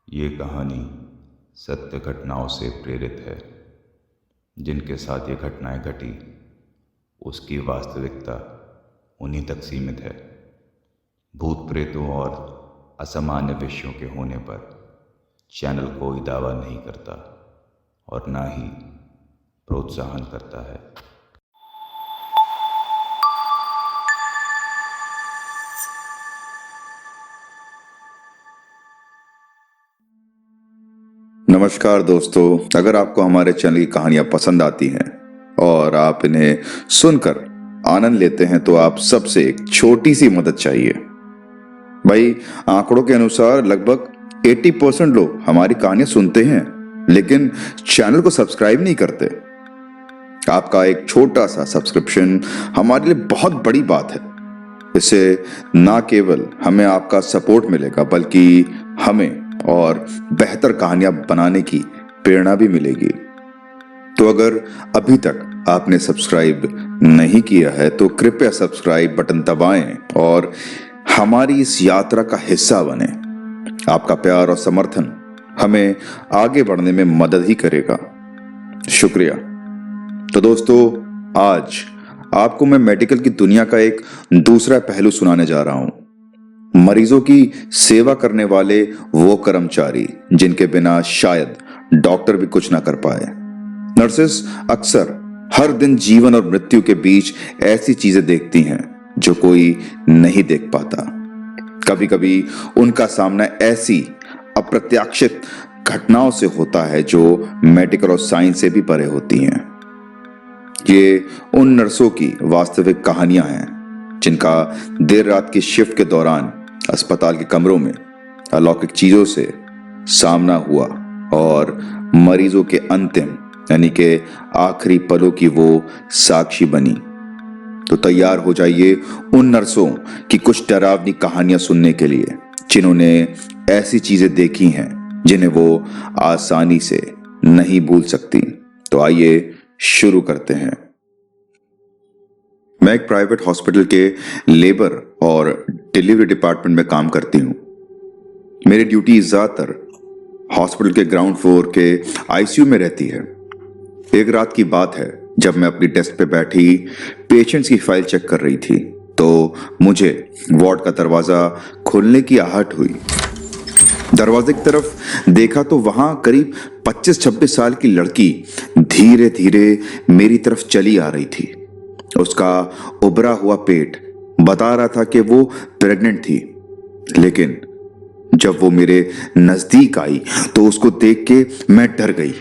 ये कहानी सत्य घटनाओं से प्रेरित है। जिनके साथ ये घटनाएं घटी उसकी वास्तविकता उन्हीं तक सीमित है। भूत प्रेतों और असामान्य विषयों के होने पर चैनल कोई दावा नहीं करता और ना ही प्रोत्साहन करता है। नमस्कार दोस्तों, अगर आपको हमारे चैनल की कहानियां पसंद आती हैं और आप इन्हें सुनकर आनंद लेते हैं तो आप सबसे एक छोटी सी मदद चाहिए। भाई, आंकड़ों के अनुसार लगभग 80% लोग हमारी कहानियां सुनते हैं लेकिन चैनल को सब्सक्राइब नहीं करते। आपका एक छोटा सा सब्सक्रिप्शन हमारे लिए बहुत बड़ी बात है। इससे ना केवल हमें आपका सपोर्ट मिलेगा बल्कि हमें और बेहतर कहानियां बनाने की प्रेरणा भी मिलेगी। तो अगर अभी तक आपने सब्सक्राइब नहीं किया है तो कृपया सब्सक्राइब बटन दबाएं और हमारी इस यात्रा का हिस्सा बने। आपका प्यार और समर्थन हमें आगे बढ़ने में मदद ही करेगा। शुक्रिया। तो दोस्तों, आज आपको मैं मेडिकल की दुनिया का एक दूसरा पहलू सुनाने जा रहा हूं। मरीजों की सेवा करने वाले वो कर्मचारी जिनके बिना शायद डॉक्टर भी कुछ ना कर पाए। नर्सेस अक्सर हर दिन जीवन और मृत्यु के बीच ऐसी चीजें देखती हैं जो कोई नहीं देख पाता। कभी कभी उनका सामना ऐसी अप्रत्याशित घटनाओं से होता है जो मेडिकल और साइंस से भी परे होती हैं। ये उन नर्सों की वास्तविक कहानियां हैं जिनका देर रात की शिफ्ट के दौरान अस्पताल के कमरों में अलौकिक चीजों से सामना हुआ और मरीजों के अंतिम यानी के आखिरी पलों की वो साक्षी बनी। तो तैयार हो जाइए उन नर्सों की कुछ डरावनी कहानियां सुनने के लिए जिन्होंने ऐसी चीजें देखी हैं जिन्हें वो आसानी से नहीं भूल सकती। तो आइए शुरू करते हैं। मैं एक प्राइवेट हॉस्पिटल के लेबर और डिलीवरी डिपार्टमेंट में काम करती हूँ। मेरी ड्यूटी ज्यादातर हॉस्पिटल के ग्राउंड फ्लोर के आईसीयू में रहती है। एक रात की बात है जब मैं अपनी डेस्क पे बैठी पेशेंट्स की फाइल चेक कर रही थी तो मुझे वार्ड का दरवाजा खोलने की आहट हुई। दरवाजे की तरफ देखा तो वहां करीब 25-26 साल की लड़की धीरे धीरे मेरी तरफ चली आ रही थी। उसका उभरा हुआ पेट बता रहा था कि वो प्रेग्नेंट थी, लेकिन जब वो मेरे नजदीक आई तो उसको देख के मैं डर गई।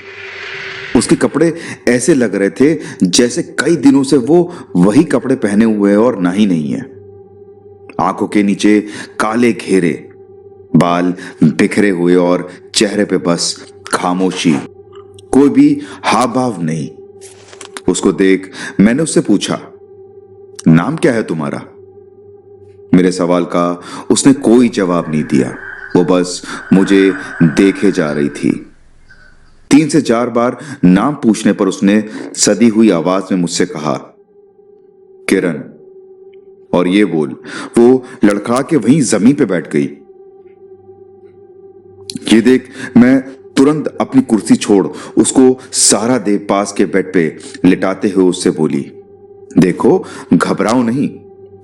उसके कपड़े ऐसे लग रहे थे जैसे कई दिनों से वो वही कपड़े पहने हुए हैं और ना ही नहीं है। आंखों के नीचे काले घेरे, बाल बिखरे हुए और चेहरे पे बस खामोशी, कोई भी हाव भाव नहीं। उसको देख मैंने उससे पूछा, नाम क्या है तुम्हारा? मेरे सवाल का उसने कोई जवाब नहीं दिया। वो बस मुझे देखे जा रही थी। 3 से 4 बार नाम पूछने पर उसने सदी हुई आवाज में मुझसे कहा, किरण। और ये बोल वो लड़खड़ा के वहीं जमीन पे बैठ गई। ये देख मैं तुरंत अपनी कुर्सी छोड़ उसको सहारा दे पास के बेड पे लिटाते हुए उससे बोली, देखो घबराओ नहीं,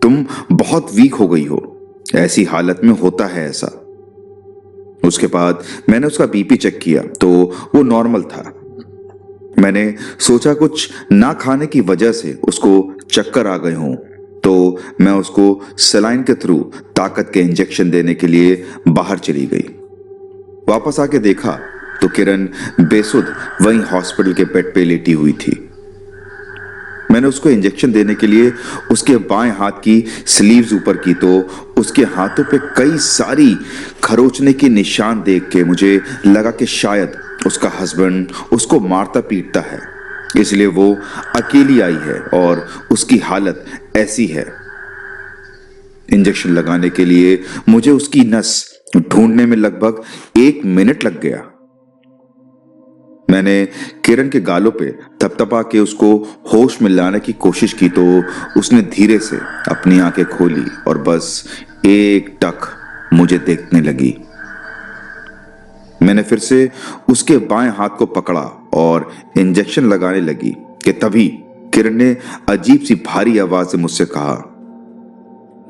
तुम बहुत वीक हो गई हो, ऐसी हालत में होता है ऐसा। उसके बाद मैंने उसका बीपी चेक किया तो वो नॉर्मल था। मैंने सोचा कुछ ना खाने की वजह से उसको चक्कर आ गए हों तो मैं उसको सलाइन के थ्रू ताकत के इंजेक्शन देने के लिए बाहर चली गई। वापस आके देखा तो किरण बेसुध वहीं हॉस्पिटल के बेड पे लेटी हुई थी। मैंने उसको इंजेक्शन देने के लिए उसके बाएं हाथ की स्लीव्स ऊपर की तो उसके हाथों पे कई सारी खरोचने के निशान देख के मुझे लगा कि शायद उसका हस्बैंड उसको मारता पीटता है, इसलिए वो अकेली आई है और उसकी हालत ऐसी है। इंजेक्शन लगाने के लिए मुझे उसकी नस ढूंढने में लगभग 1 मिनट लग गया। मैंने किरण के गालों पे थपथपा के उसको होश में लाने की कोशिश की तो उसने धीरे से अपनी आंखें खोली और बस एक टक मुझे देखने लगी। मैंने फिर से उसके बाएं हाथ को पकड़ा और इंजेक्शन लगाने लगी कि तभी किरण ने अजीब सी भारी आवाज से मुझसे कहा,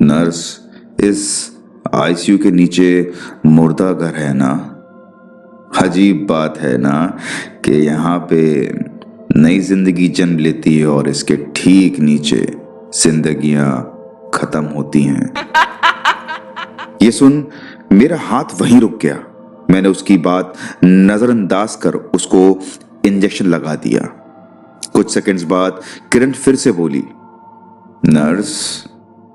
नर्स, इस आईसीयू के नीचे मुर्दा घर है ना? अजीब बात है ना कि यहाँ पे नई जिंदगी जन्म लेती है और इसके ठीक नीचे जिंदगियां खत्म होती हैं। ये सुन मेरा हाथ वहीं रुक गया। मैंने उसकी बात नजरअंदाज कर उसको इंजेक्शन लगा दिया। कुछ सेकंड्स बाद किरण फिर से बोली, नर्स,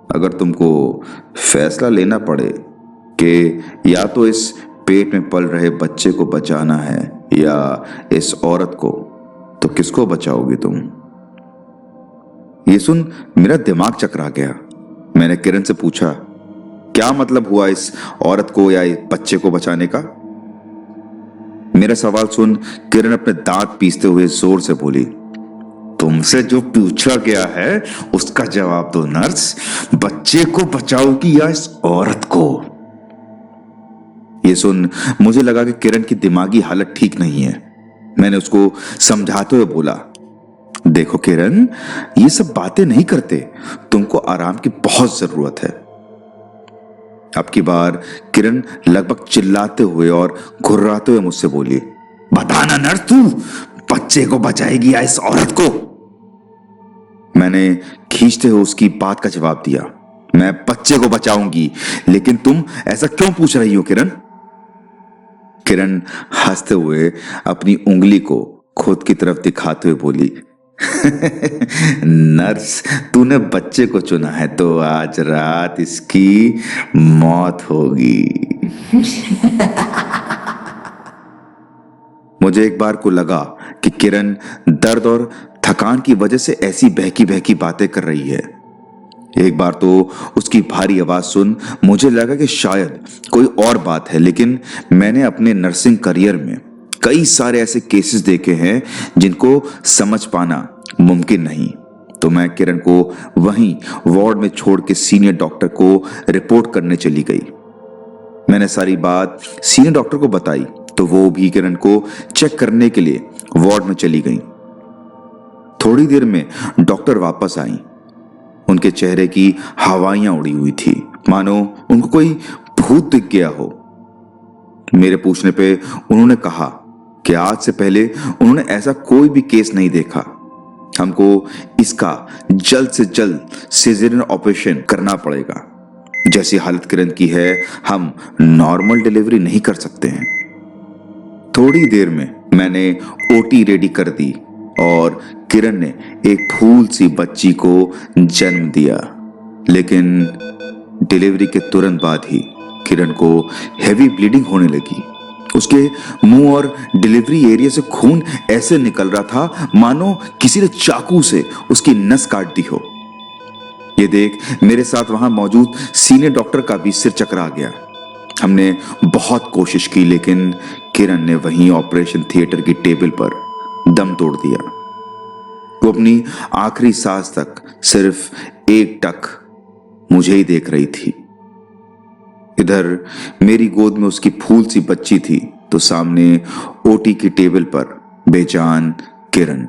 अगर तुमको फैसला लेना पड़े कि या तो इस पेट में पल रहे बच्चे को बचाना है या इस औरत को, तो किसको बचाओगी तुम? ये सुन मेरा दिमाग चकरा गया। मैंने किरण से पूछा, क्या मतलब हुआ इस औरत को या इस बच्चे को बचाने का? मेरा सवाल सुन किरण अपने दांत पीसते हुए जोर से बोली, तुमसे जो पूछा गया है उसका जवाब दो नर्स। बच्चे को बचाओगी या इस औरत को? ये सुन मुझे लगा कि किरण की दिमागी हालत ठीक नहीं है। मैंने उसको समझाते हुए बोला, देखो किरण, ये सब बातें नहीं करते, तुमको आराम की बहुत जरूरत है। अब की बार किरण लगभग चिल्लाते हुए और घुर्राते हुए मुझसे बोली, बताना नर्स, तू बच्चे को बचाएगी या इस औरत को? मैंने खींचते हुए उसकी बात का जवाब दिया, मैं बच्चे को बचाऊंगी, लेकिन तुम ऐसा क्यों पूछ रही हो किरण? किरण हंसते हुए अपनी उंगली को खुद की तरफ दिखाते हुए बोली, नर्स, तूने बच्चे को चुना है तो आज रात इसकी मौत होगी। मुझे एक बार को लगा कि किरण दर्द और थकान की वजह से ऐसी बहकी बहकी बातें कर रही है। एक बार तो उसकी भारी आवाज सुन मुझे लगा कि शायद कोई और बात है, लेकिन मैंने अपने नर्सिंग करियर में कई सारे ऐसे केसेस देखे हैं जिनको समझ पाना मुमकिन नहीं। तो मैं किरण को वहीं वार्ड में छोड़ के सीनियर डॉक्टर को रिपोर्ट करने चली गई। मैंने सारी बात सीनियर डॉक्टर को बताई तो वो भी किरण को चेक करने के लिए वार्ड में चली गई। थोड़ी देर में डॉक्टर वापस आई। उनके चेहरे की हवाइयां उड़ी हुई थी, मानो उनको कोई भूत दिख गया हो। मेरे पूछने पे उन्होंने कहा कि आज से पहले उन्होंने ऐसा कोई भी केस नहीं देखा। हमको इसका जल्द से जल्द सिजेरियन ऑपरेशन करना पड़ेगा। जैसी हालत किरण की है, हम नॉर्मल डिलीवरी नहीं कर सकते हैं। थोड़ी देर में मैंने ओटी रेडी कर दी और किरण ने एक फूल सी बच्ची को जन्म दिया। लेकिन डिलीवरी के तुरंत बाद ही किरण को हेवी ब्लीडिंग होने लगी। उसके मुंह और डिलीवरी एरिया से खून ऐसे निकल रहा था मानो किसी ने चाकू से उसकी नस काट दी हो। ये देख मेरे साथ वहां मौजूद सीनियर डॉक्टर का भी सिर चकरा गया। हमने बहुत कोशिश की, लेकिन किरण ने वहीं ऑपरेशन थिएटर की टेबल पर दम तोड़ दिया। वो अपनी आखिरी सांस तक सिर्फ एक टक मुझे ही देख रही थी। इधर मेरी गोद में उसकी फूल सी बच्ची थी तो सामने ओटी की टेबल पर बेजान किरण।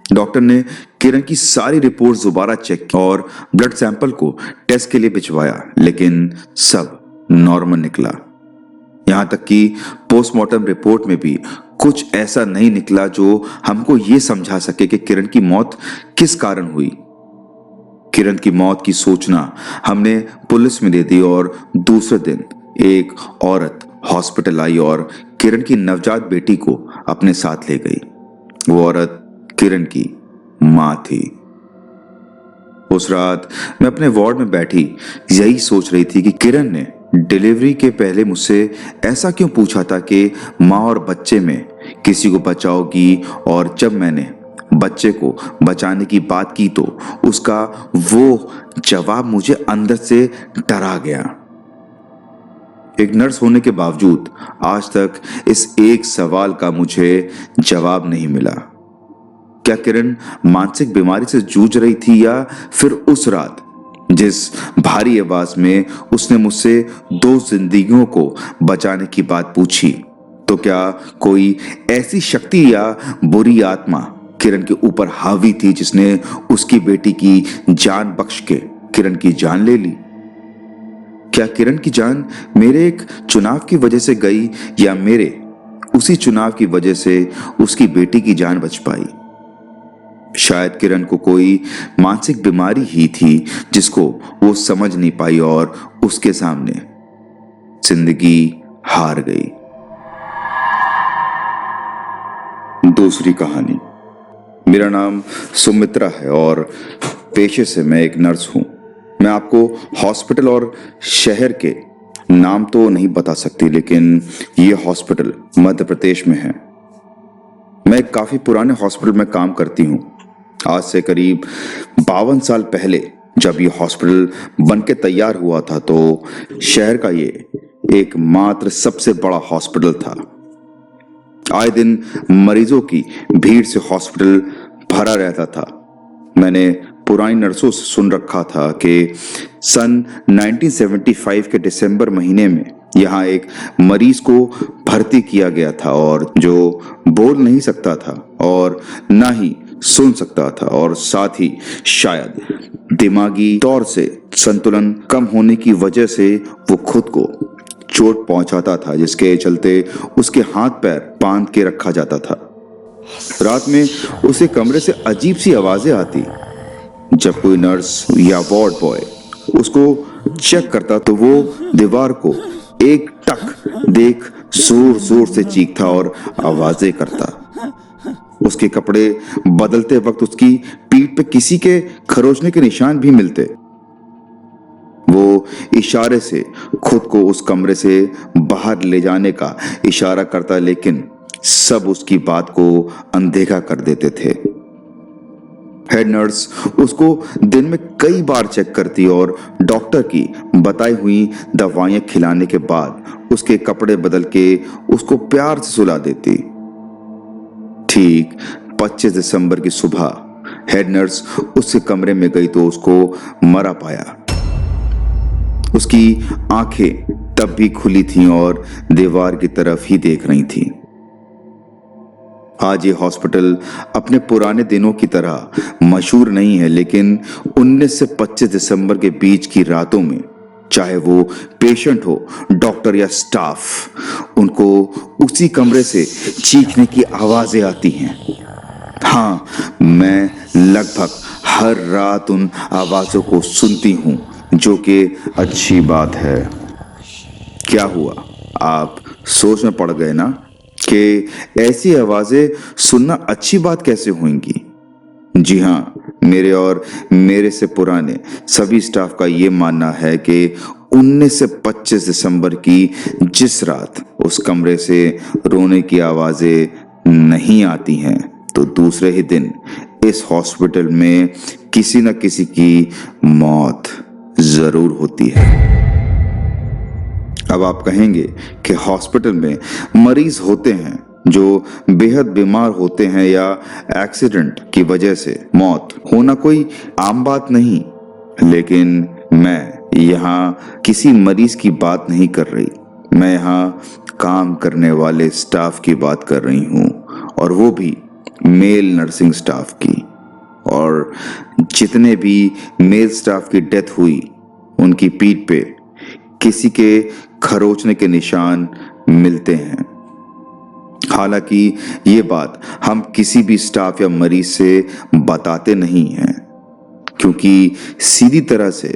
डॉक्टर ने किरण की सारी रिपोर्ट दोबारा चेक की और ब्लड सैंपल को टेस्ट के लिए भिजवाया, लेकिन सब नॉर्मल निकला। यहां तक कि पोस्टमार्टम रिपोर्ट में भी कुछ ऐसा नहीं निकला जो हमको ये समझा सके कि किरण की मौत किस कारण हुई। किरण की मौत की सूचना हमने पुलिस में दे दी और दूसरे दिन एक औरत हॉस्पिटल आई और किरण की नवजात बेटी को अपने साथ ले गई। वो औरत किरण की मां थी। उस रात मैं अपने वार्ड में बैठी यही सोच रही थी कि किरण ने डिलीवरी के पहले मुझसे ऐसा क्यों पूछा था कि माँ और बच्चे में किसी को बचाओगी, और जब मैंने बच्चे को बचाने की बात की तो उसका वो जवाब मुझे अंदर से डरा गया। एक नर्स होने के बावजूद आज तक इस एक सवाल का मुझे जवाब नहीं मिला। क्या किरण मानसिक बीमारी से जूझ रही थी या फिर उस रात जिस भारी आवाज में उसने मुझसे 2 जिंदगियों को बचाने की बात पूछी, तो क्या कोई ऐसी शक्ति या बुरी आत्मा किरण के ऊपर हावी थी जिसने उसकी बेटी की जान बख्श के किरण की जान ले ली? क्या किरण की जान मेरे एक चुनाव की वजह से गई या मेरे उसी चुनाव की वजह से उसकी बेटी की जान बच पाई? शायद किरण को कोई मानसिक बीमारी ही थी जिसको वो समझ नहीं पाई और उसके सामने जिंदगी हार गई। दूसरी कहानी। मेरा नाम सुमित्रा है और पेशे से मैं एक नर्स हूं। मैं आपको हॉस्पिटल और शहर के नाम तो नहीं बता सकती, लेकिन ये हॉस्पिटल मध्य प्रदेश में है। मैं एक काफी पुराने हॉस्पिटल में काम करती हूँ। आज से करीब 52 साल पहले जब ये हॉस्पिटल बन के तैयार हुआ था तो शहर का ये एकमात्र सबसे बड़ा हॉस्पिटल था। आए दिन मरीजों की भीड़ से हॉस्पिटल भरा रहता था। मैंने पुरानी नर्सों से सुन रखा था कि सन 1975 के दिसंबर महीने में यहाँ एक मरीज को भर्ती किया गया था और जो बोल नहीं सकता था और ना ही सुन सकता था और साथ ही शायद दिमागी तौर से संतुलन कम होने की वजह से वो खुद को चोट पहुंचाता था, जिसके चलते उसके हाथ पैर बांध के रखा जाता था। रात में उसे कमरे से अजीब सी आवाजें आती। जब कोई नर्स या वार्ड बॉय उसको चेक करता तो वो दीवार को एक टक देख जोर जोर से चीखता और आवाजें करता। उसके कपड़े बदलते वक्त उसकी पीठ पे किसी के खरोचने के निशान भी मिलते। वो इशारे से खुद को उस कमरे से बाहर ले जाने का इशारा करता, लेकिन सब उसकी बात को अनदेखा कर देते थे। हेड नर्स उसको दिन में कई बार चेक करती और डॉक्टर की बताई हुई दवाइयां खिलाने के बाद उसके कपड़े बदल के उसको प्यार से सुला देती। ठीक 25 दिसंबर की सुबह हेड नर्स उसके कमरे में गई तो उसको मरा पाया। उसकी आंखें तब भी खुली थीं और दीवार की तरफ ही देख रही थीं। आज ये हॉस्पिटल अपने पुराने दिनों की तरह मशहूर नहीं है, लेकिन 19 से 25 दिसंबर के बीच की रातों में चाहे वो पेशेंट हो, डॉक्टर या स्टाफ, उनको उसी कमरे से चीखने की आवाजें आती हैं। हाँ, मैं लगभग हर रात उन आवाजों को सुनती हूँ, जो कि अच्छी बात है। क्या हुआ, आप सोच में पड़ गए ना कि ऐसी आवाजें सुनना अच्छी बात कैसे होंगी? जी हाँ, मेरे और मेरे से पुराने सभी स्टाफ का ये मानना है कि 19 से 25 दिसंबर की जिस रात उस कमरे से रोने की आवाजें नहीं आती हैं, तो दूसरे ही दिन इस हॉस्पिटल में किसी न किसी की मौत जरूर होती है। अब आप कहेंगे कि हॉस्पिटल में मरीज होते हैं जो बेहद बीमार होते हैं या एक्सीडेंट की वजह से मौत होना कोई आम बात नहीं, लेकिन मैं यहाँ किसी मरीज की बात नहीं कर रही। मैं यहाँ काम करने वाले स्टाफ की बात कर रही हूँ, और वो भी मेल नर्सिंग स्टाफ की। और जितने भी मेल स्टाफ की डेथ हुई, उनकी पीठ पे किसी के खरोचने के निशान मिलते हैं। हालांकि ये बात हम किसी भी स्टाफ या मरीज से बताते नहीं हैं, क्योंकि सीधी तरह से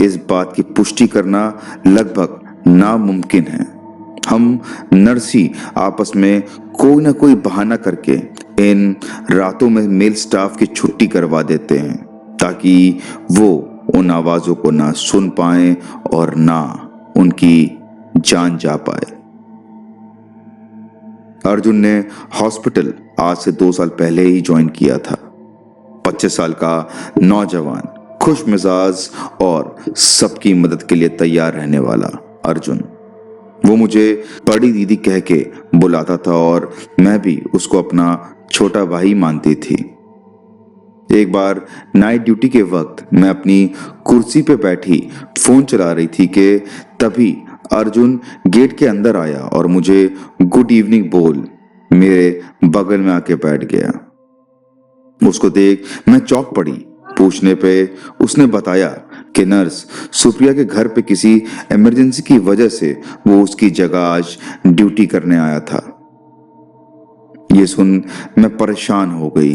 इस बात की पुष्टि करना लगभग नामुमकिन है। हम नर्स ही आपस में कोई ना कोई बहाना करके इन रातों में मेल स्टाफ की छुट्टी करवा देते हैं, ताकि वो उन आवाजों को ना सुन पाए और ना उनकी जान जा पाए। अर्जुन ने हॉस्पिटल आज से 2 साल पहले ही ज्वाइन किया था। 25 साल का नौजवान, खुश मिजाज और सबकी मदद के लिए तैयार रहने वाला अर्जुन। वो मुझे बड़ी दीदी कह के बुलाता था और मैं भी उसको अपना छोटा भाई मानती थी। एक बार नाइट ड्यूटी के वक्त मैं अपनी कुर्सी पे बैठी फोन चला रही थी कि तभी अर्जुन गेट के अंदर आया और मुझे गुड इवनिंग बोल मेरे बगल में आके बैठ गया। उसको देख मैं चौंक पड़ी। पूछने पे उसने बताया कि नर्स सुप्रिया के घर पे किसी इमरजेंसी की वजह से वो उसकी जगह आज ड्यूटी करने आया था। ये सुन मैं परेशान हो गई,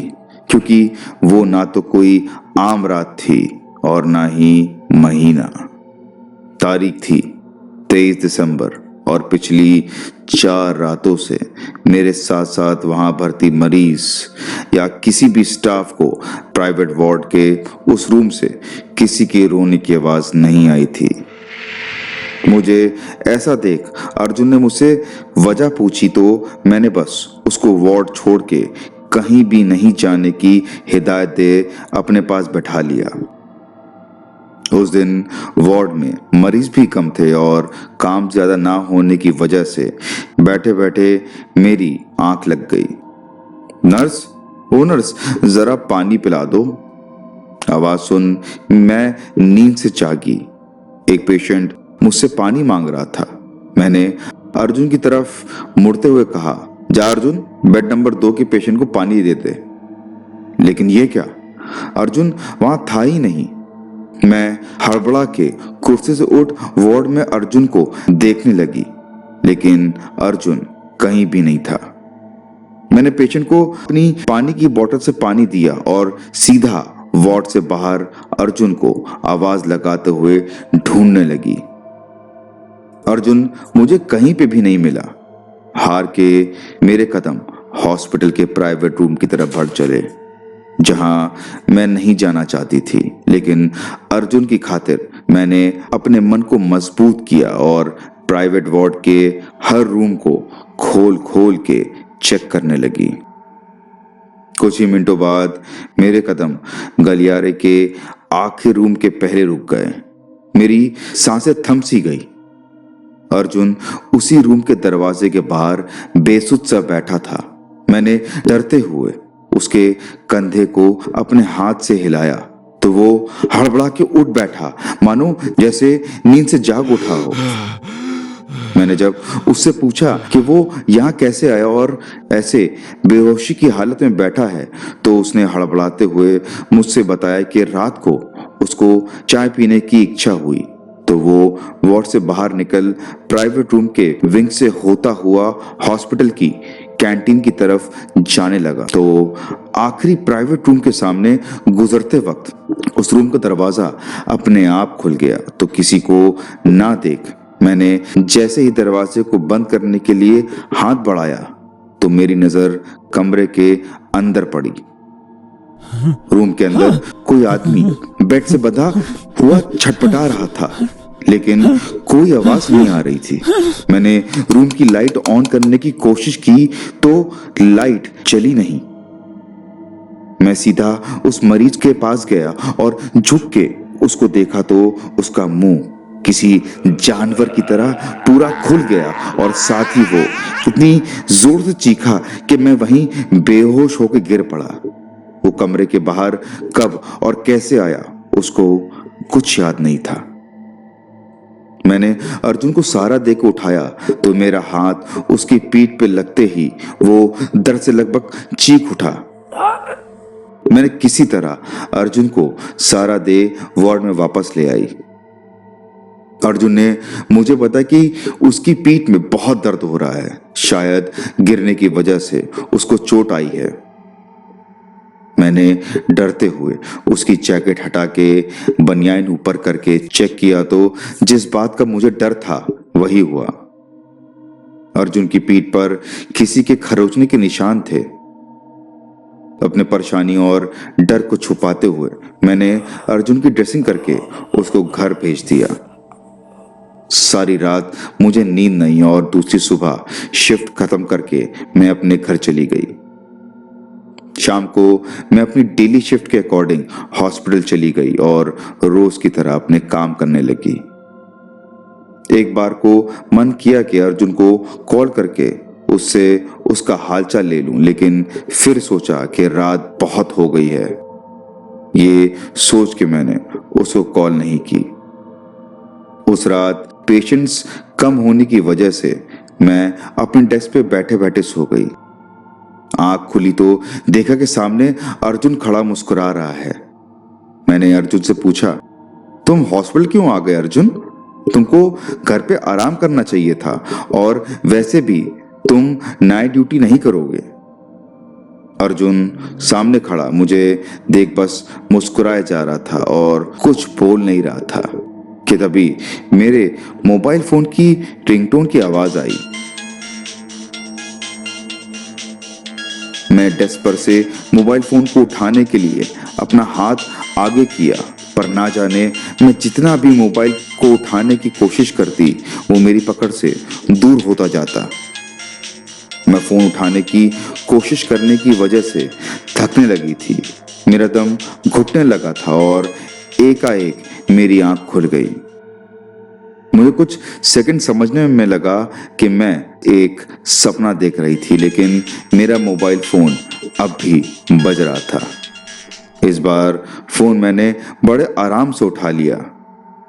क्योंकि वो ना तो कोई आम रात थी और ना ही महीना। तारीख थी 23 दिसंबर और पिछली 4 रातों से मेरे साथ साथ वहां भर्ती मरीज या किसी भी स्टाफ को प्राइवेट वार्ड के उस रूम से किसी के रोने की आवाज नहीं आई थी। मुझे ऐसा देख अर्जुन ने मुझसे वजह पूछी तो मैंने बस उसको वार्ड छोड़ के कहीं भी नहीं जाने की हिदायत दे अपने पास बैठा लिया। उस दिन वार्ड में मरीज भी कम थे और काम ज्यादा ना होने की वजह से बैठे बैठे मेरी आंख लग गई। नर्स, ओ नर्स, जरा पानी पिला दो। आवाज सुन मैं नींद से जागी। एक पेशेंट मुझसे पानी मांग रहा था। मैंने अर्जुन की तरफ मुड़ते हुए कहा, जा अर्जुन, बेड नंबर 2 के पेशेंट को पानी दे दे। लेकिन ये क्या, अर्जुन वहां था ही नहीं। मैं हड़बड़ा के कुर्सी से उठ वार्ड में अर्जुन को देखने लगी, लेकिन अर्जुन कहीं भी नहीं था। मैंने पेशेंट को अपनी पानी की बोतल से पानी दिया और सीधा वार्ड से बाहर अर्जुन को आवाज लगाते हुए ढूंढने लगी। अर्जुन मुझे कहीं पे भी नहीं मिला। हार के मेरे कदम हॉस्पिटल के प्राइवेट रूम की तरफ बढ़ चले, जहां मैं नहीं जाना चाहती थी, लेकिन अर्जुन की खातिर मैंने अपने मन को मजबूत किया और प्राइवेट वार्ड के हर रूम को खोल खोल के चेक करने लगी। कुछ ही मिनटों बाद मेरे कदम गलियारे के आखिरी रूम के पहले रुक गए। मेरी सांसें थम सी गई। अर्जुन उसी रूम के दरवाजे के बाहर बेसुध सा बैठा था। मैंने डरते हुए उसके कंधे को अपने हाथ से हिलाया तो वो हड़बड़ा के उठ बैठा, मानो जैसे नींद से जाग उठा हो। मैंने जब उससे पूछा कि वो यहाँ कैसे आया और ऐसे बेहोशी की हालत में बैठा है, तो उसने हड़बड़ाते हुए मुझसे बताया कि रात को उसको चाय पीने की इच्छा हुई तो वो वार्ड से बाहर निकल प्राइवेट रूम के विंग से होता हुआ हॉस्पिटल की कैंटीन की तरफ जाने लगा। तो आखिरी प्राइवेट रूम के सामने गुजरते वक्त उस रूम का दरवाजा अपने आप खुल गया। तो किसी को ना देख मैंने जैसे ही दरवाजे को बंद करने के लिए हाथ बढ़ाया तो मेरी नजर कमरे के अंदर पड़ी। रूम के अंदर कोई आदमी बेड से बंधा हुआ छटपटा रहा था, लेकिन कोई आवाज नहीं आ रही थी। मैंने रूम की लाइट ऑन करने की कोशिश की तो लाइट चली नहीं। मैं सीधा उस मरीज के पास गया और झुक के उसको देखा तो उसका मुंह किसी जानवर की तरह पूरा खुल गया और साथ ही वो इतनी जोर से चीखा कि मैं वहीं बेहोश होकर गिर पड़ा। वो कमरे के बाहर कब और कैसे आया उसको कुछ याद नहीं था। मैंने अर्जुन को सहारा देकर उठाया तो मेरा हाथ उसकी पीठ पे लगते ही वो दर्द से लगभग चीख उठा। मैंने किसी तरह अर्जुन को सहारा दे वार्ड में वापस ले आई। अर्जुन ने मुझे बताया कि उसकी पीठ में बहुत दर्द हो रहा है, शायद गिरने की वजह से उसको चोट आई है। मैंने डरते हुए उसकी जैकेट हटा के बनियान ऊपर करके चेक किया तो जिस बात का मुझे डर था वही हुआ। अर्जुन की पीठ पर किसी के खरोचने के निशान थे। अपने परेशानी और डर को छुपाते हुए मैंने अर्जुन की ड्रेसिंग करके उसको घर भेज दिया। सारी रात मुझे नींद नहीं और दूसरी सुबह शिफ्ट खत्म करके मैं अपने घर चली गई। शाम को मैं अपनी डेली शिफ्ट के अकॉर्डिंग हॉस्पिटल चली गई और रोज की तरह अपने काम करने लगी। एक बार को मन किया कि अर्जुन को कॉल करके उससे उसका हालचाल ले लूं, लेकिन फिर सोचा कि रात बहुत हो गई है, ये सोच के मैंने उसको कॉल नहीं की। उस रात पेशेंट्स कम होने की वजह से मैं अपने डेस्क पे बैठे बैठे सो गई। आंख खुली तो देखा कि सामने अर्जुन खड़ा मुस्कुरा रहा है। मैंने अर्जुन से पूछा, तुम हॉस्पिटल क्यों आ गए अर्जुन? तुमको घर पे आराम करना चाहिए था, और वैसे भी तुम नाइट ड्यूटी नहीं करोगे। अर्जुन सामने खड़ा मुझे देख बस मुस्कुराया जा रहा था और कुछ बोल नहीं रहा था कि तभी मेरे मोबाइल फोन की रिंगटोन की आवाज आई। मैं डेस्क पर से मोबाइल फोन को उठाने के लिए अपना हाथ आगे किया, पर ना जाने मैं जितना भी मोबाइल को उठाने की कोशिश करती, वो मेरी पकड़ से दूर होता जाता। मैं फोन उठाने की कोशिश करने की वजह से थकने लगी थी। मेरा दम घुटने लगा था और एकाएक मेरी आंख खुल गई। मुझे कुछ सेकंड समझने में लगा कि मैं एक सपना देख रही थी, लेकिन मेरा मोबाइल फोन अब भी बज रहा था। इस बार फोन मैंने बड़े आराम से उठा लिया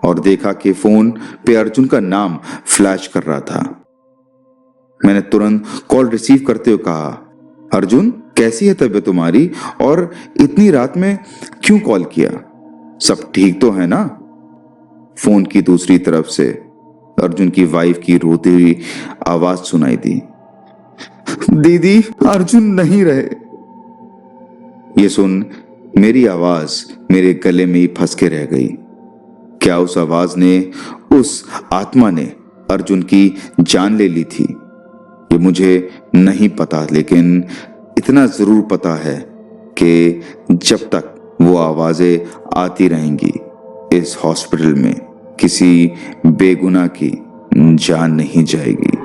और देखा कि फोन पे अर्जुन का नाम फ्लैश कर रहा था। मैंने तुरंत कॉल रिसीव करते हुए कहा, अर्जुन कैसी है तबीयत तुम्हारी, और इतनी रात में क्यों कॉल किया? सब ठीक तो है ना? फोन की दूसरी तरफ से अर्जुन की वाइफ की रोती हुई आवाज सुनाई दी, दीदी अर्जुन नहीं रहे। ये सुन मेरी आवाज मेरे गले में ही फंस के रह गई। क्या उस आवाज ने, उस आत्मा ने अर्जुन की जान ले ली थी? ये मुझे नहीं पता, लेकिन इतना जरूर पता है कि जब तक वो आवाजें आती रहेंगी, इस हॉस्पिटल में किसी बेगुनाह की जान नहीं जाएगी।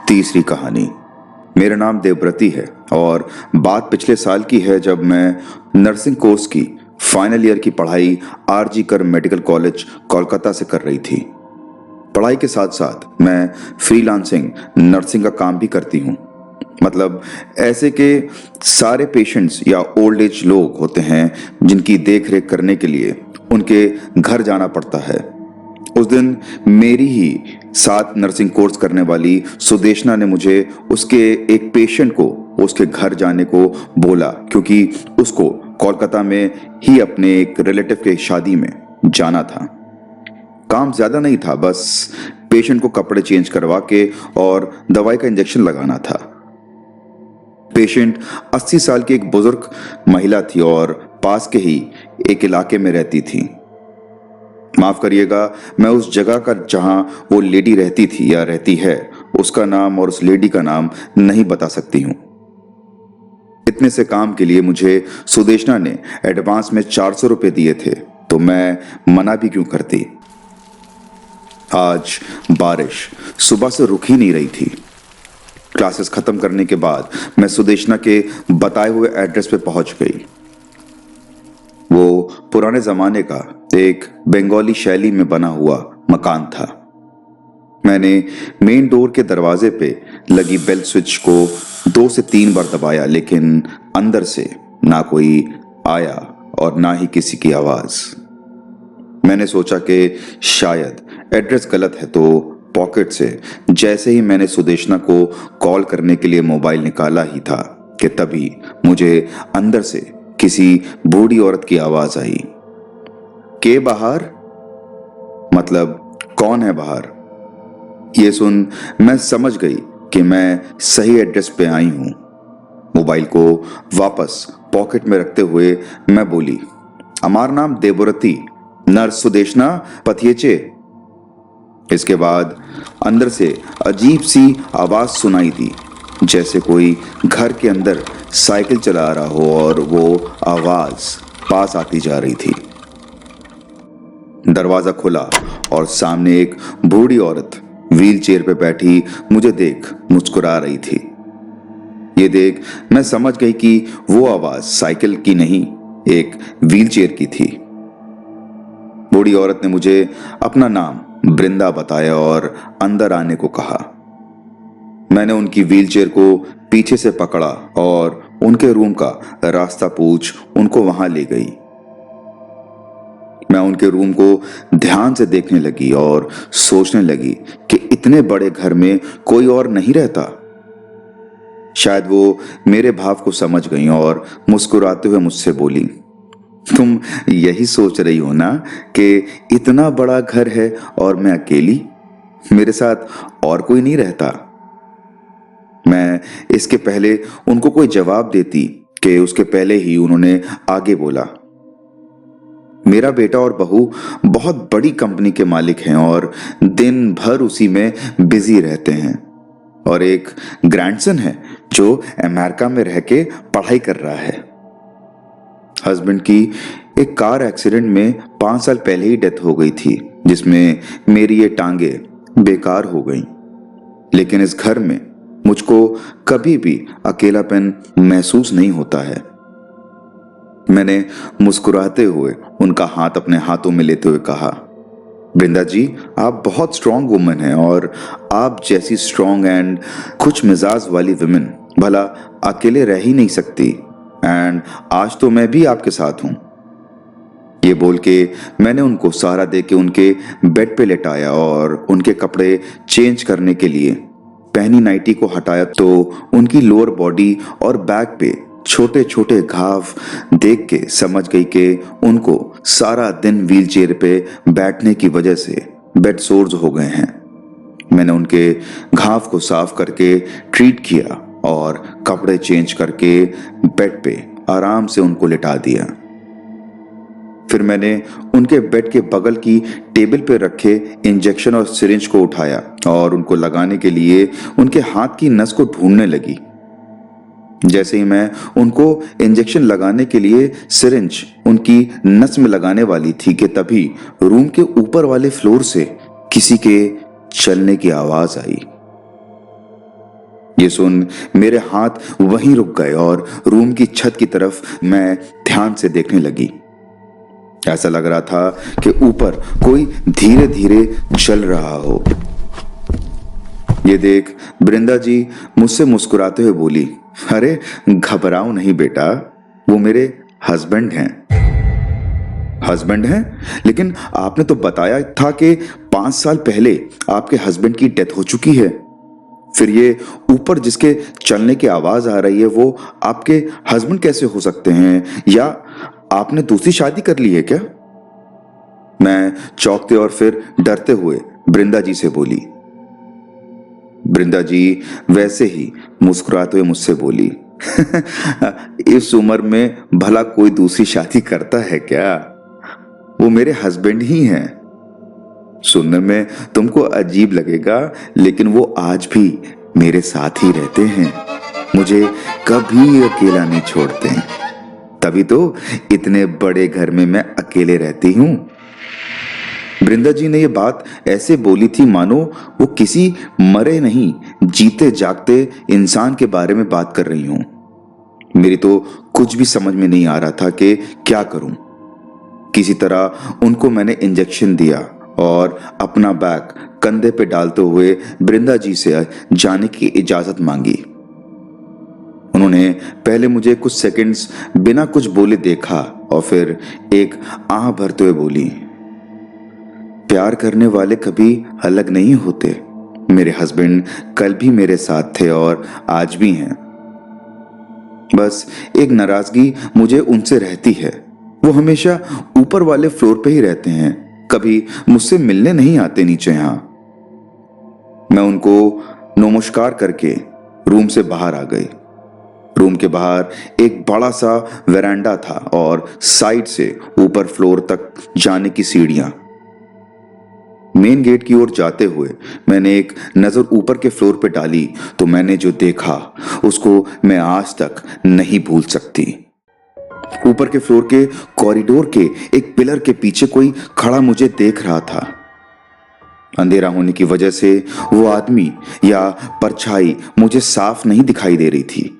तीसरी कहानी। मेरा नाम देवव्रती है और बात पिछले साल की है, जब मैं नर्सिंग कोर्स की फाइनल ईयर की पढ़ाई आरजी कर मेडिकल कॉलेज कोलकाता से कर रही थी। पढ़ाई के साथ साथ मैं फ्रीलांसिंग नर्सिंग का काम भी करती हूँ। मतलब ऐसे के सारे पेशेंट्स या ओल्ड एज लोग होते हैं जिनकी देख रेख करने के लिए उनके घर जाना पड़ता है। उस दिन मेरी ही साथ नर्सिंग कोर्स करने वाली सुदेशना ने मुझे उसके एक पेशेंट को उसके घर जाने को बोला, क्योंकि उसको कोलकाता में ही अपने एक रिलेटिव के शादी में जाना था। काम ज्यादा नहीं था, बस पेशेंट को कपड़े चेंज करवा के और दवाई का इंजेक्शन लगाना था। पेशेंट 80 साल की एक बुजुर्ग महिला थी और पास के ही एक इलाके में रहती थी। माफ करिएगा, मैं उस जगह का जहां वो लेडी रहती थी या रहती है, उसका नाम और उस लेडी का नाम नहीं बता सकती हूं। इतने से काम के लिए मुझे सुदेशना ने एडवांस में 400 रुपए दिए थे, तो मैं मना भी क्यों करती। आज बारिश सुबह से रुक ही नहीं रही थी। क्लासेस खत्म करने के बाद मैं सुदेशना के बताए हुए एड्रेस पे पहुंच गई। वो पुराने जमाने का एक बंगाली शैली में बना हुआ मकान था। मैंने मेन डोर के दरवाजे पे लगी बेल स्विच को 2 से 3 बार दबाया, लेकिन अंदर से ना कोई आया और ना ही किसी की आवाज। मैंने सोचा कि शायद एड्रेस गलत है, तो पॉकेट से जैसे ही मैंने सुदेशना को कॉल करने के लिए मोबाइल निकाला ही था कि तभी मुझे अंदर से किसी बूढ़ी औरत की आवाज आई, के बाहर? मतलब कौन है बाहर? ये सुन मैं समझ गई कि मैं सही एड्रेस पे आई हूं। मोबाइल को वापस पॉकेट में रखते हुए मैं बोली, हमारा नाम देवव्रती, नर्स सुदेशना पथियेचे। इसके बाद अंदर से अजीब सी आवाज सुनाई दी, जैसे कोई घर के अंदर साइकिल चला रहा हो और वो आवाज पास आती जा रही थी। दरवाजा खुला और सामने एक बूढ़ी औरत व्हील चेयर पे बैठी मुझे देख मुस्कुरा रही थी। ये देख मैं समझ गई कि वो आवाज साइकिल की नहीं, एक व्हील चेयर की थी। बूढ़ी औरत ने मुझे अपना नाम बृंदा बताया और अंदर आने को कहा। मैंने उनकी व्हीलचेयर को पीछे से पकड़ा और उनके रूम का रास्ता पूछ उनको वहां ले गई। मैं उनके रूम को ध्यान से देखने लगी और सोचने लगी कि इतने बड़े घर में कोई और नहीं रहता। शायद वो मेरे भाव को समझ गई और मुस्कुराते हुए मुझसे बोली, तुम यही सोच रही हो ना कि इतना बड़ा घर है और मैं अकेली, मेरे साथ और कोई नहीं रहता। मैं इसके पहले उनको कोई जवाब देती कि उसके पहले ही उन्होंने आगे बोला, मेरा बेटा और बहू बहुत बड़ी कंपनी के मालिक हैं और दिन भर उसी में बिजी रहते हैं, और एक ग्रैंडसन है जो अमेरिका में रह के पढ़ाई कर रहा है। हस्बैंड की एक कार एक्सीडेंट में 5 साल पहले ही डेथ हो गई थी, जिसमें मेरी ये टांगे बेकार हो गई। लेकिन इस घर में मुझको कभी भी अकेलापन महसूस नहीं होता है। मैंने मुस्कुराते हुए उनका हाथ अपने हाथों में लेते हुए कहा, वृंदा जी, आप बहुत स्ट्रांग वुमन हैं और आप जैसी स्ट्रांग एंड खुश मिजाज वाली वुमन भला अकेले रह ही नहीं सकती, एंड आज तो मैं भी आपके साथ हूं। ये बोल के मैंने उनको सहारा दे के उनके बेड पे लेटाया और उनके कपड़े चेंज करने के लिए पहनी नाइटी को हटाया तो उनकी लोअर बॉडी और बैक पे छोटे छोटे घाव देख के समझ गई कि उनको सारा दिन व्हीलचेयर पे बैठने की वजह से बेड सोर्स हो गए हैं। मैंने उनके घाव को साफ करके ट्रीट किया और कपड़े चेंज करके बेड पे आराम से उनको लिटा दिया। फिर मैंने उनके बेड के बगल की टेबल पे रखे इंजेक्शन और सिरिंज को उठाया और उनको लगाने के लिए उनके हाथ की नस को ढूंढने लगी। जैसे ही मैं उनको इंजेक्शन लगाने के लिए सिरिंज उनकी नस में लगाने वाली थी कि तभी रूम के ऊपर वाले फ्लोर से किसी के चलने की आवाज आई। ये सुन मेरे हाथ वहीं रुक गए और रूम की छत की तरफ मैं ध्यान से देखने लगी। ऐसा लग रहा था कि ऊपर कोई धीरे धीरे चल रहा हो। ये देख वृंदा जी मुझसे मुस्कुराते हुए बोली, अरे घबराओ नहीं बेटा, वो मेरे हस्बैंड हैं। हस्बैंड हैं? लेकिन आपने तो बताया था कि 5 साल पहले आपके हस्बैंड की डेथ हो चुकी है। फिर ये ऊपर जिसके चलने की आवाज आ रही है वो आपके हस्बैंड कैसे हो सकते हैं, या आपने दूसरी शादी कर ली है क्या? मैं चौंकते और फिर डरते हुए वृंदा जी से बोली। वृंदा जी वैसे ही मुस्कुराते हुए मुझसे बोली, इस उम्र में भला कोई दूसरी शादी करता है क्या? वो मेरे हस्बैंड ही हैं। सुनने में तुमको अजीब लगेगा, लेकिन वो आज भी मेरे साथ ही रहते हैं, मुझे कभी अकेला नहीं छोड़ते हैं। तभी तो इतने बड़े घर में मैं अकेले रहती हूं। वृंदा जी ने ये बात ऐसे बोली थी मानो वो किसी मरे नहीं जीते जागते इंसान के बारे में बात कर रही हूं। मेरी तो कुछ भी समझ में नहीं आ रहा था कि क्या करूं। किसी तरह उनको मैंने इंजेक्शन दिया और अपना बैग कंधे पे डालते हुए वृंदा जी से जाने की इजाजत मांगी। उन्होंने पहले मुझे कुछ सेकंड्स बिना कुछ बोले देखा और फिर एक आह भरते हुए बोली, प्यार करने वाले कभी अलग नहीं होते। मेरे हस्बैंड कल भी मेरे साथ थे और आज भी हैं। बस एक नाराजगी मुझे उनसे रहती है, वो हमेशा ऊपर वाले फ्लोर पे ही रहते हैं, कभी मुझसे मिलने नहीं आते नीचे। यहां मैं उनको नमस्कार करके रूम से बाहर आ गई। रूम के बाहर एक बड़ा सा वेरांडा था और साइड से ऊपर फ्लोर तक जाने की सीढ़ियां। मेन गेट की ओर जाते हुए मैंने एक नजर ऊपर के फ्लोर पे डाली तो मैंने जो देखा उसको मैं आज तक नहीं भूल सकती। ऊपर के फ्लोर के कॉरिडोर के एक पिलर के पीछे कोई खड़ा मुझे देख रहा था। अंधेरा होने की वजह से वो आदमी या परछाई मुझे साफ नहीं दिखाई दे रही थी,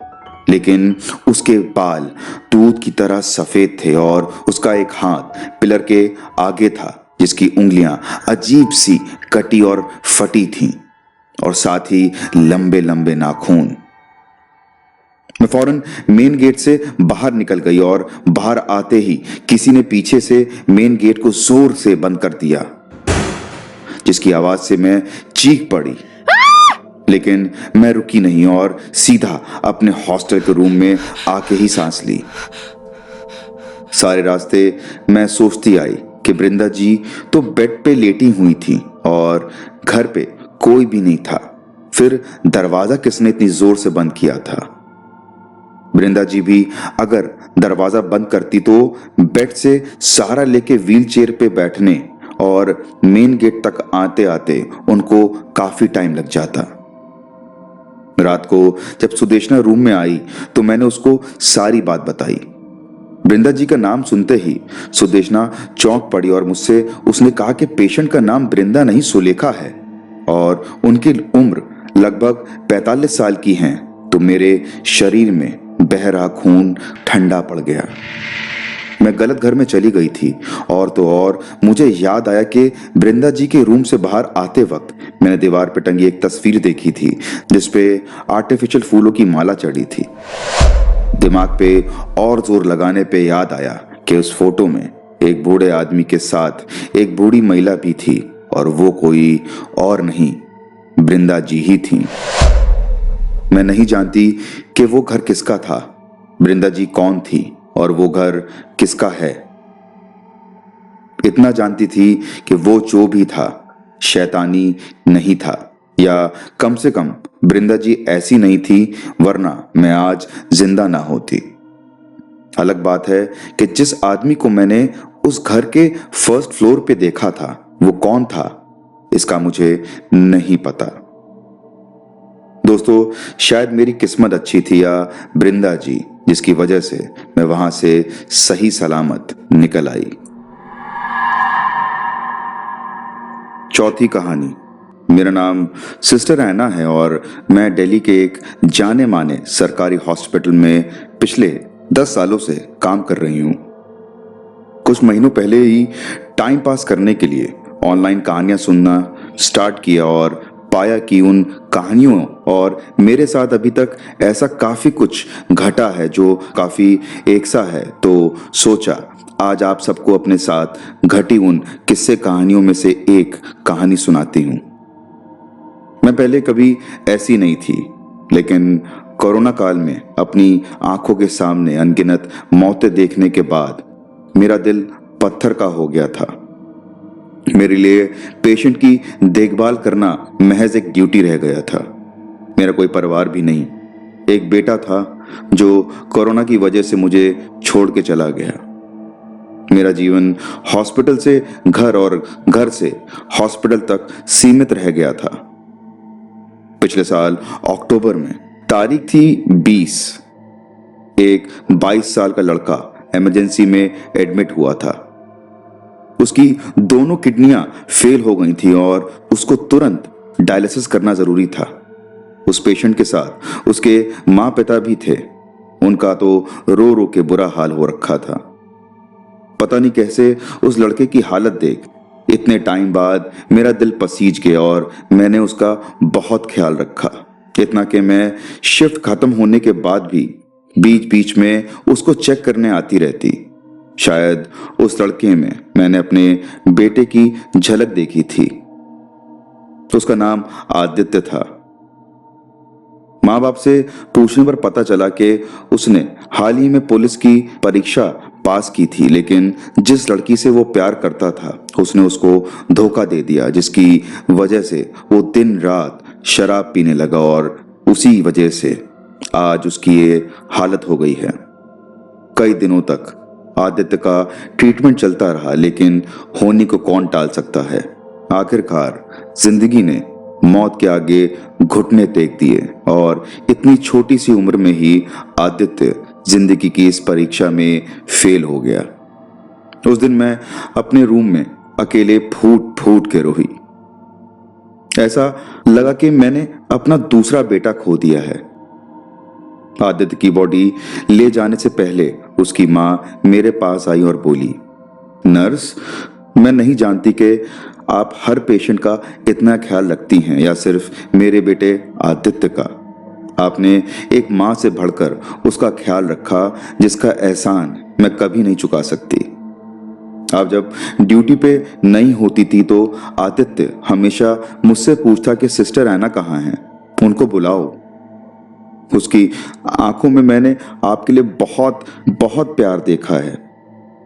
लेकिन उसके बाल दूध की तरह सफेद थे और उसका एक हाथ पिलर के आगे था जिसकी उंगलियां अजीब सी कटी और फटी थीं और साथ ही लंबे लंबे नाखून। मैं फौरन मेन गेट से बाहर निकल गई और बाहर आते ही किसी ने पीछे से मेन गेट को जोर से बंद कर दिया, जिसकी आवाज से मैं चीख पड़ी। लेकिन मैं रुकी नहीं और सीधा अपने हॉस्टल के रूम में आके ही सांस ली। सारे रास्ते मैं सोचती आई कि वृंदा जी तो बेड पे लेटी हुई थी और घर पे कोई भी नहीं था। फिर दरवाजा किसने इतनी जोर से बंद किया था? वृंदा जी भी अगर दरवाजा बंद करती तो बेड से सहारा लेके व्हील चेयर पे बैठने और मेन गेट तक आते आते उनको काफी टाइम लग जाता। रात को जब सुदेशना रूम में आई तो मैंने उसको सारी बात बताई। वृंदा जी का नाम सुनते ही सुदेशना चौंक पड़ी और मुझसे उसने कहा कि पेशेंट का नाम वृंदा नहीं सुलेखा है और उनकी उम्र लगभग 45 साल की है। तो मेरे शरीर में बह रहा खून ठंडा पड़ गया। मैं गलत घर में चली गई थी और तो और मुझे याद आया कि वृंदा जी के रूम से बाहर आते वक्त मैंने दीवार पर टंगी एक तस्वीर देखी थी जिसपे आर्टिफिशियल फूलों की माला चढ़ी थी। दिमाग पे और जोर लगाने पे याद आया कि उस फोटो में एक बूढ़े आदमी के साथ एक बूढ़ी महिला भी थी और वो कोई और नहीं, वृंदा जी ही थी। मैं नहीं जानती कि वो घर किसका था, वृंदा जी कौन थी और वो घर किसका है। इतना जानती थी कि वो जो भी था शैतानी नहीं था, या कम से कम वृंदा जी ऐसी नहीं थी, वरना मैं आज जिंदा ना होती। अलग बात है कि जिस आदमी को मैंने उस घर के फर्स्ट फ्लोर पे देखा था वो कौन था, इसका मुझे नहीं पता। दोस्तों, शायद मेरी किस्मत अच्छी थी या वृंदा जी, जिसकी वजह से मैं वहां से सही सलामत निकल आई। चौथी कहानी। मेरा नाम सिस्टर ऐना है और मैं दिल्ली के एक जाने माने सरकारी हॉस्पिटल में पिछले 10 सालों से काम कर रही हूँ। कुछ महीनों पहले ही टाइम पास करने के लिए ऑनलाइन कहानियां सुनना स्टार्ट किया और पाया कि उन कहानियों और मेरे साथ अभी तक ऐसा काफी कुछ घटा है जो काफी एकसा है। तो सोचा आज आप सबको अपने साथ घटी उन किस्से कहानियों में से एक कहानी सुनाती हूँ। मैं पहले कभी ऐसी नहीं थी, लेकिन कोरोना काल में अपनी आंखों के सामने अनगिनत मौतें देखने के बाद मेरा दिल पत्थर का हो गया था। मेरे लिए पेशेंट की देखभाल करना महज एक ड्यूटी रह गया था। मेरा कोई परिवार भी नहीं, एक बेटा था जो कोरोना की वजह से मुझे छोड़ के चला गया। मेरा जीवन हॉस्पिटल से घर और घर से हॉस्पिटल तक सीमित रह गया था। पिछले साल अक्टूबर में तारीख थी 20, एक 22 साल का लड़का इमरजेंसी में एडमिट हुआ था। उसकी दोनों किडनियां फेल हो गई थी और उसको तुरंत डायलिसिस करना जरूरी था। उस पेशेंट के साथ उसके माँ पिता भी थे। उनका तो रो रो के बुरा हाल हो रखा था। पता नहीं कैसे उस लड़के की हालत देख इतने टाइम बाद मेरा दिल पसीज गया और मैंने उसका बहुत ख्याल रखा। इतना कि मैं शिफ्ट खत्म होने के बाद भी बीच बीच में उसको चेक करने आती रहती। शायद उस लड़के में मैंने अपने बेटे की झलक देखी थी। उसका नाम आदित्य था। माँ बाप से पूछने पर पता चला कि उसने हाल ही में पुलिस की परीक्षा पास की थी, लेकिन जिस लड़की से वो प्यार करता था उसने उसको धोखा दे दिया, जिसकी वजह से वो दिन रात शराब पीने लगा और उसी वजह से आज उसकी ये हालत हो गई है। कई दिनों तक आदित्य का ट्रीटमेंट चलता रहा, लेकिन होने को कौन टाल सकता है। आखिरकार जिंदगी ने मौत के आगे घुटने टेक दिए और इतनी छोटी सी उम्र में ही आदित्य जिंदगी की इस परीक्षा में फेल हो गया। उस दिन मैं अपने रूम में अकेले फूट फूट के रोई। ऐसा लगा कि मैंने अपना दूसरा बेटा खो दिया है। आदित्य की बॉडी ले जाने से पहले उसकी माँ मेरे पास आई और बोली, नर्स, मैं नहीं जानती कि आप हर पेशेंट का इतना ख्याल रखती हैं या सिर्फ मेरे बेटे आदित्य का। आपने एक माँ से बढ़कर उसका ख्याल रखा जिसका एहसान मैं कभी नहीं चुका सकती। आप जब ड्यूटी पे नहीं होती थी तो आदित्य हमेशा मुझसे पूछता कि सिस्टर ऐना कहाँ हैं, उनको बुलाओ। उसकी आंखों में मैंने आपके लिए बहुत बहुत प्यार देखा है।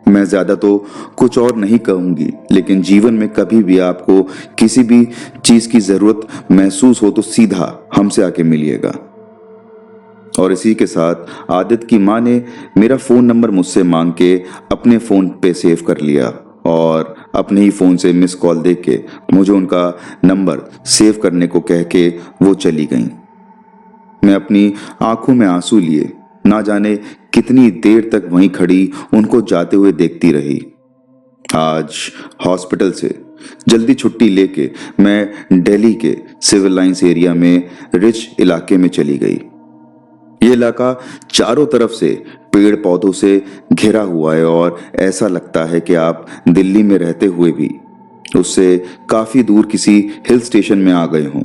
मैं ज्यादा तो कुछ और नहीं कहूंगी, लेकिन जीवन में कभी भी आपको किसी भी चीज की जरूरत महसूस हो तो सीधा हमसे आके मिलिएगा। और इसी के साथ आदित्य की माँ ने मेरा फोन नंबर मुझसे मांग के अपने फोन पे सेव कर लिया और अपने ही फोन से मिस कॉल देके के मुझे उनका नंबर सेव करने को कह के वो चली गईं। मैं अपनी आंखों में आंसू लिए ना जाने कितनी देर तक वहीं खड़ी उनको जाते हुए देखती रही। आज हॉस्पिटल से जल्दी छुट्टी लेके मैं दिल्ली के सिविल लाइंस एरिया में रिच इलाके में चली गई। ये इलाका चारों तरफ से पेड़ पौधों से घिरा हुआ है और ऐसा लगता है कि आप दिल्ली में रहते हुए भी उससे काफी दूर किसी हिल स्टेशन में आ गए हों।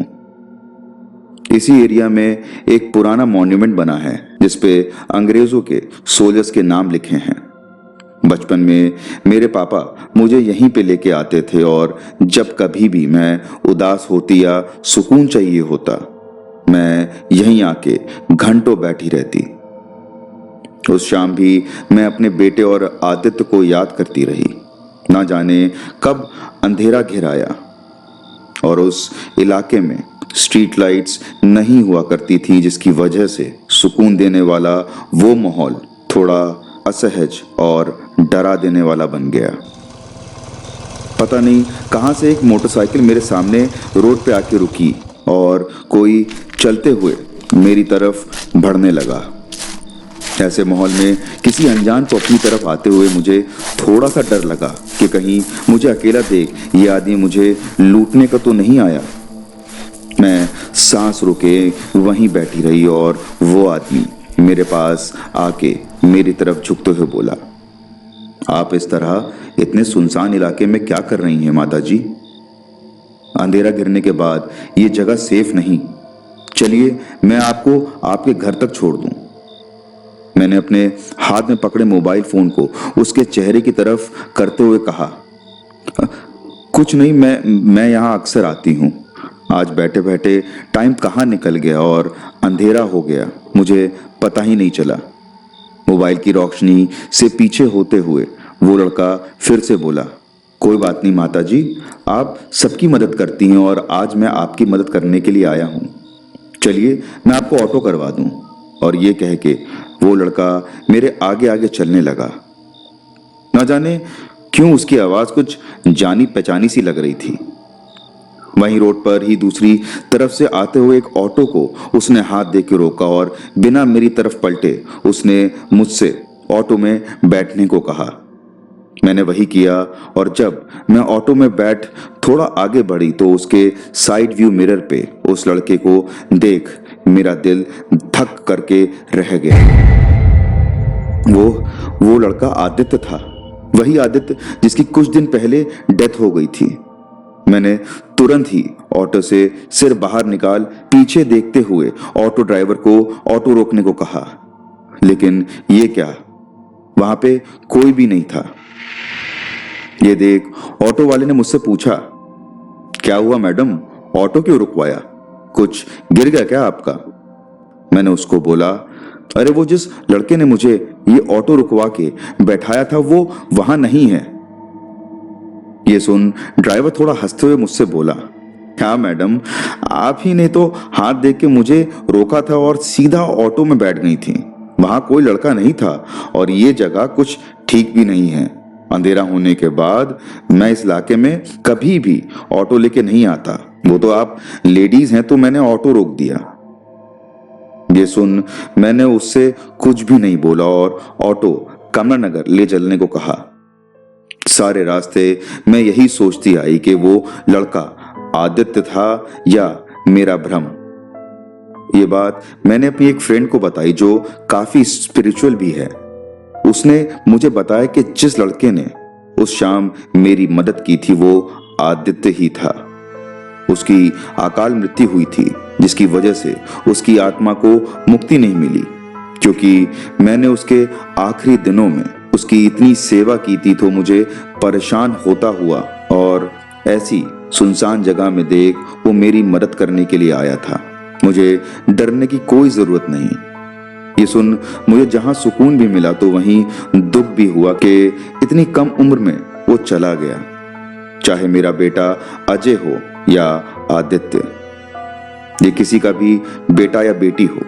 इसी एरिया में एक पुराना मॉन्यूमेंट बना है जिसपे अंग्रेजों के सोल्जर्स के नाम लिखे हैं। बचपन में मेरे पापा मुझे यहीं पे लेके आते थे और जब कभी भी मैं उदास होती या सुकून चाहिए होता, मैं यहीं आके घंटों बैठी रहती। उस शाम भी मैं अपने बेटे और आदित्य को याद करती रही। ना जाने कब अंधेरा घिर आया और उस इलाके में स्ट्रीट लाइट्स नहीं हुआ करती थी, जिसकी वजह से सुकून देने वाला वो माहौल थोड़ा असहज और डरा देने वाला बन गया। पता नहीं कहां से एक मोटरसाइकिल मेरे सामने रोड पे आके रुकी और कोई चलते हुए मेरी तरफ बढ़ने लगा। ऐसे माहौल में किसी अनजान को अपनी तरफ आते हुए मुझे थोड़ा सा डर लगा कि कहीं मुझे अकेला देख ये आदमी मुझे लूटने का तो नहीं आया। मैं सांस रुके वहीं बैठी रही और वो आदमी मेरे पास आके मेरी तरफ झुकते हुए बोला, आप इस तरह इतने सुनसान इलाके में क्या कर रही हैं माता जी? अंधेरा गिरने के बाद ये जगह सेफ नहीं। चलिए मैं आपको आपके घर तक छोड़ दूं। मैंने अपने हाथ में पकड़े मोबाइल फोन को उसके चेहरे की तरफ करते हुए कहा, कुछ नहीं, मैं यहाँ अक्सर आती हूँ। आज बैठे बैठे टाइम कहाँ निकल गया और अंधेरा हो गया, मुझे पता ही नहीं चला। मोबाइल की रोशनी से पीछे होते हुए वो लड़का फिर से बोला, कोई बात नहीं माता जी, आप सबकी मदद करती हैं और आज मैं आपकी मदद करने के लिए आया हूँ। चलिए मैं आपको ऑटो करवा दूं। और ये कह के वो लड़का मेरे आगे आगे चलने लगा। ना जाने क्यों उसकी आवाज कुछ जानी पहचानी सी लग रही थी। वहीं रोड पर ही दूसरी तरफ से आते हुए एक ऑटो को उसने हाथ दे के रोका और बिना मेरी तरफ पलटे उसने मुझसे ऑटो में बैठने को कहा। मैंने वही किया और जब मैं ऑटो में बैठ थोड़ा आगे बढ़ी तो उसके साइड व्यू मिरर पे उस लड़के को देख मेरा दिल धक करके रह गया। वो लड़का आदित्य था, वही आदित्य जिसकी कुछ दिन पहले डेथ हो गई थी। मैंने तुरंत ही ऑटो से सिर बाहर निकाल पीछे देखते हुए ऑटो ड्राइवर को ऑटो रोकने को कहा, लेकिन ये क्या, वहां पे कोई भी नहीं था। ये देख ऑटो वाले ने मुझसे पूछा, क्या हुआ मैडम, ऑटो क्यों रुकवाया, कुछ गिर गया क्या आपका? मैंने उसको बोला, अरे वो जिस लड़के ने मुझे ये ऑटो रुकवा के बैठाया था वो वहां नहीं है। ये सुन ड्राइवर थोड़ा हंसते हुए मुझसे बोला, क्या मैडम, आप ही ने तो हाथ देख के मुझे रोका था और सीधा ऑटो में बैठ गई थी। वहां कोई लड़का नहीं था और ये जगह कुछ ठीक भी नहीं है। अंधेरा होने के बाद मैं इस इलाके में कभी भी ऑटो लेके नहीं आता। वो तो आप लेडीज हैं तो मैंने ऑटो रोक दिया। ये सुन मैंने उससे कुछ भी नहीं बोला और ऑटो कमलानगर ले चलने को कहा। सारे रास्ते मैं यही सोचती आई कि वो लड़का आदित्य था या मेरा भ्रम। ये बात मैंने अपनी एक फ्रेंड को बताई जो काफी स्पिरिचुअल भी है। उसने मुझे बताया कि जिस लड़के ने उस शाम मेरी मदद की थी वो आदित्य ही था। उसकी अकाल मृत्यु हुई थी जिसकी वजह से उसकी आत्मा को मुक्ति नहीं मिली, क्योंकि मैंने उसके आखिरी दिनों में उसकी इतनी सेवा की थी तो मुझे परेशान होता हुआ और ऐसी सुनसान जगह में देख वो मेरी मदद करने के लिए आया था। मुझे डरने की कोई जरूरत नहीं। ये सुन मुझे जहां सुकून भी मिला तो वहीं दुख भी हुआ कि इतनी कम उम्र में वो चला गया। चाहे मेरा बेटा अजय हो या आदित्य, ये किसी का भी बेटा या बेटी हो,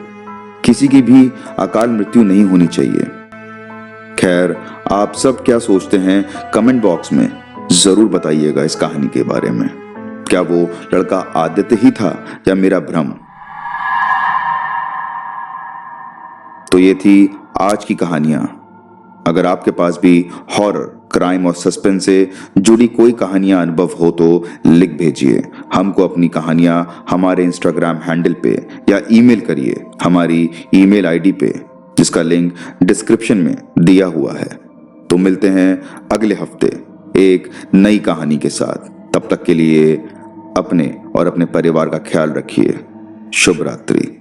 किसी की भी अकाल मृत्यु नहीं होनी चाहिए। खैर, आप सब क्या सोचते हैं कमेंट बॉक्स में जरूर बताइएगा इस कहानी के बारे में। क्या वो लड़का आदित्य ही था या मेरा भ्रम? तो ये थी आज की कहानियां। अगर आपके पास भी हॉरर, क्राइम और सस्पेंस से जुड़ी कोई कहानियां अनुभव हो तो लिख भेजिए हमको अपनी कहानियां हमारे इंस्टाग्राम हैंडल पे या ईमेल करिए हमारी ईमेल आईडी पे, जिसका लिंक डिस्क्रिप्शन में दिया हुआ है। तो मिलते हैं अगले हफ्ते एक नई कहानी के साथ। तब तक के लिए अपने और अपने परिवार का ख्याल रखिए। शुभ रात्रि।